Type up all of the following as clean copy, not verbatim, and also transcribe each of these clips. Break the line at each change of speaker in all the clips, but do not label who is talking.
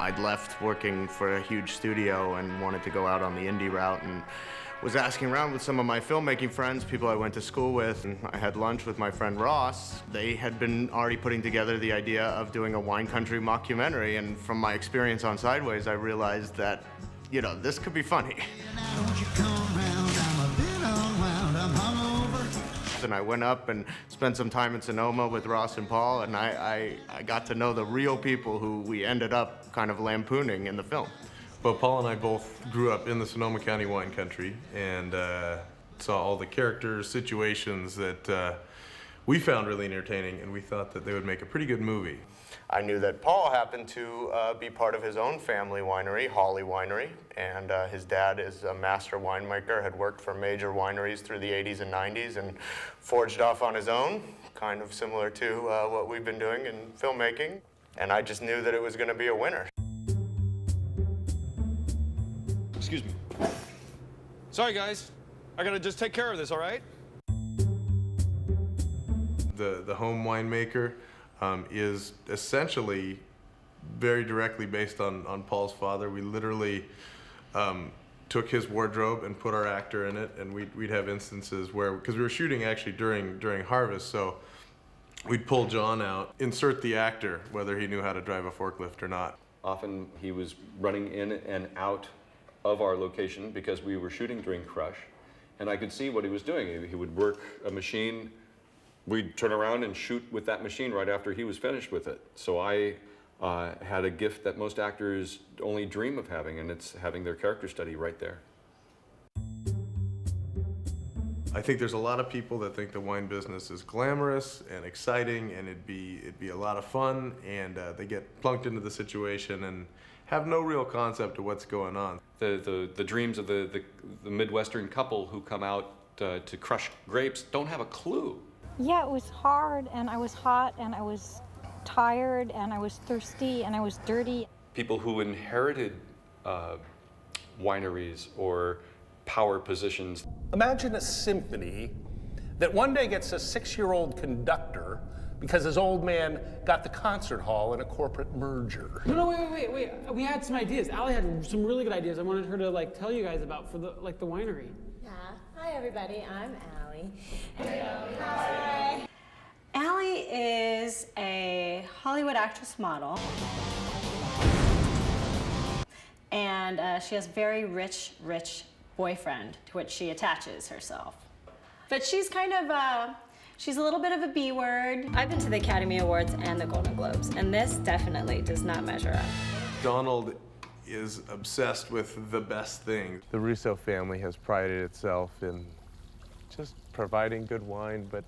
I'd left working for a huge studio and wanted to go out on the indie route, and was asking around with some of my filmmaking friends, people I went to school with, and I had lunch with my friend Ross. They had been already putting together the idea of doing a wine country mockumentary, and from my experience on Sideways, I realized that, you know, this could be funny. And I went up and spent some time in Sonoma with Ross and Paul, and I got to know the real people who we ended up kind of lampooning in the film.
But Paul and I both grew up in the Sonoma County wine country and saw all the characters, situations that we found really entertaining, and we thought that they would make a pretty good movie.
I knew that Paul happened to be part of his own family winery, Hawley Winery, and his dad is a master winemaker, had worked for major wineries through the 80s and 90s and forged off on his own, kind of similar to what we've been doing in filmmaking. And I just knew that it was going to be a winner.
Excuse me. Sorry, guys. I gotta just take care of this, all right?
The home winemaker is essentially very directly based on Paul's father. We literally took his wardrobe and put our actor in it, and we'd have instances where, because we were shooting actually during harvest, so we'd pull John out, insert the actor, whether he knew how to drive a forklift or not.
Often he was running in and out of our location because we were shooting during Crush, and I could see what he was doing. He would work a machine, we'd turn around and shoot with that machine right after he was finished with it. So I had a gift that most actors only dream of having, and it's having their character study right there.
I think there's a lot of people that think the wine business is glamorous and exciting, and it'd be a lot of fun, and they get plunked into the situation and have no real concept of what's going on.
The dreams of the Midwestern couple who come out to crush grapes don't have a clue.
Yeah, it was hard, and I was hot, and I was tired, and I was thirsty, and I was dirty.
People who inherited wineries or power positions.
Imagine a symphony that one day gets a 6-year-old conductor because his old man got the concert hall in a corporate merger.
No, wait. We had some ideas. Allie had some really good ideas I wanted her to tell you guys about for the winery.
Yeah. Hi everybody, I'm Allie. Hi. Allie is a Hollywood actress model. And she has a very rich boyfriend to which she attaches herself. But she's kind of she's a little bit of a B word. I've been to the Academy Awards and the Golden Globes, and this definitely does not measure up.
Donald is obsessed with the best thing. The Russo family has prided itself in just providing good wine, but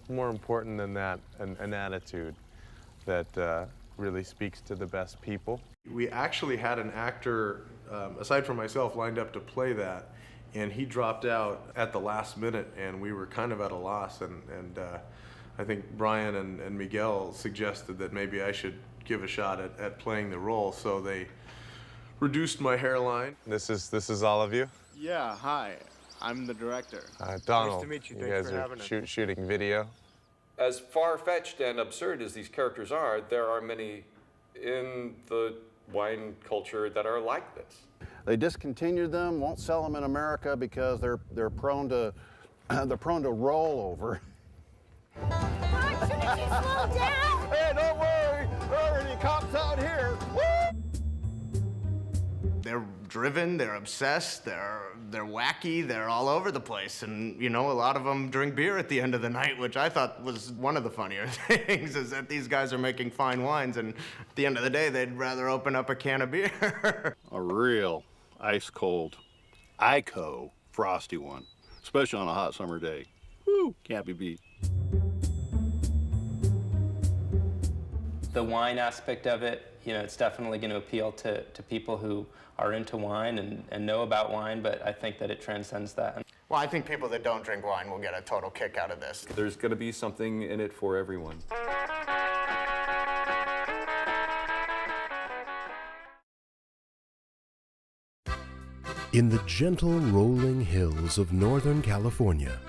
more important than that, an attitude that really speaks to the best people. We actually had an actor, aside from myself, lined up to play that, and he dropped out at the last minute, and we were kind of at a loss, and I think Brian and Miguel suggested that maybe I should give a shot at playing the role, so they reduced my hairline. This is all of you?
Yeah, hi. I'm the director.
Donald,
Nice to meet you.
you
Thanks
guys
for
are
having us.
shooting video?
As far-fetched and absurd as these characters are, there are many in the wine culture that are like this.
They discontinued them, won't sell them in America because they're prone to rollover.
Shouldn't you slow down?
Hey, don't worry, there aren't any cops out here. Woo!
They're driven, they're obsessed, they're wacky, they're all over the place. And, you know, a lot of them drink beer at the end of the night, which I thought was one of the funnier things, is that these guys are making fine wines, and at the end of the day, they'd rather open up a can of beer.
A real ice-cold, Ico frosty one, especially on a hot summer day. Woo, can't be beat.
The wine aspect of it, you know, it's definitely going to appeal to people who are into wine and know about wine, but I think that it transcends that.
Well, I think people that don't drink wine will get a total kick out of this.
There's going to be something in it for everyone.
In the gentle rolling hills of Northern California,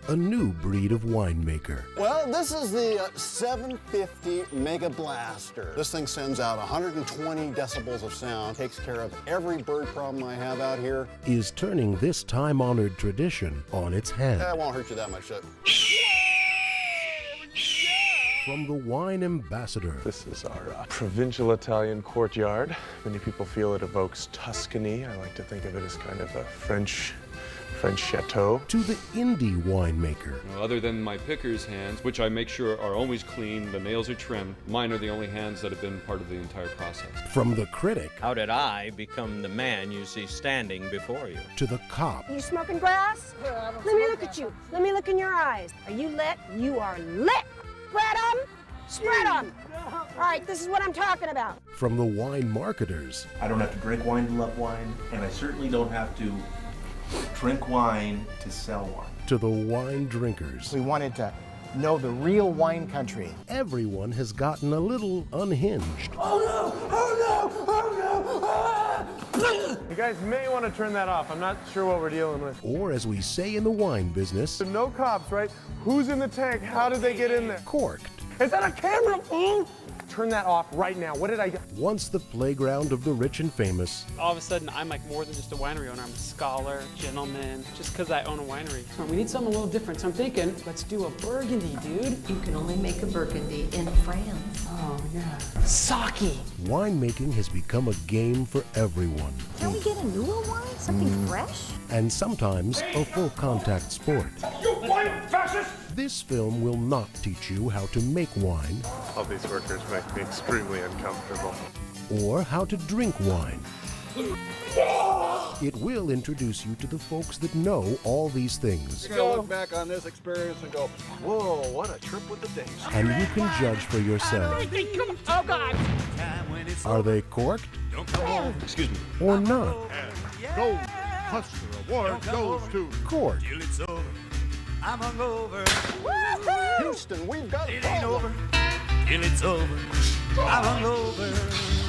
a new breed of winemaker.
Well, this is the 750 Mega Blaster. This thing sends out 120 decibels of sound, takes care of every bird problem I have out here.
Is turning this time-honored tradition on its head.
That won't hurt you that much.
From the wine ambassador.
This is our provincial Italian courtyard. Many people feel it evokes Tuscany. I like to think of it as kind of a French chateau.
To the indie winemaker.
Other than my picker's hands, which I make sure are always clean, the nails are trimmed, mine are the only hands that have been part of the entire process.
From the critic.
How did I become the man you see standing before you?
To the cop.
You smoking grass? Let me look at you. Let me look in your eyes. Are you lit? You are lit. Spread 'em. Spread 'em. All right, this is what I'm talking about.
From the wine marketers.
I don't have to drink wine to love wine, and I certainly don't have to drink wine to sell wine.
To the wine drinkers.
We wanted to know the real wine country.
Everyone has gotten a little unhinged.
Oh no! Oh no! Oh no! Ah! You guys may want to turn that off. I'm not sure what we're dealing with.
Or as we say in the wine business,
No cops, right? Who's in the tank? How did they get in there?
corked.
Is that a camera, fool? Turn that off right now. What did I get?
Once the playground of the rich and famous.
All of a sudden, I'm like more than just a winery owner. I'm a scholar, gentleman, just because I own a winery. We need something a little different. So I'm thinking, let's do a Burgundy, dude.
You can only make a Burgundy in France.
Oh, yeah. Sake.
Winemaking has become a game for everyone.
Can we get a newer wine? Something fresh?
And sometimes a full contact sport.
You wine fascist!
This film will not teach you how to make wine.
All these workers make me extremely uncomfortable.
Or how to drink wine. It will introduce you to the folks that know all these things.
You're gonna look back on this experience and go, whoa, what a trip with the days.
And you can judge for yourself.
Oh, God.
Are they corked?
Excuse me.
Or not?
Gold Cluster Award goes to
Corked.
Till it's over. I'm hungover.
Houston, we've got
it. Ain't over till it's over. I'm hungover.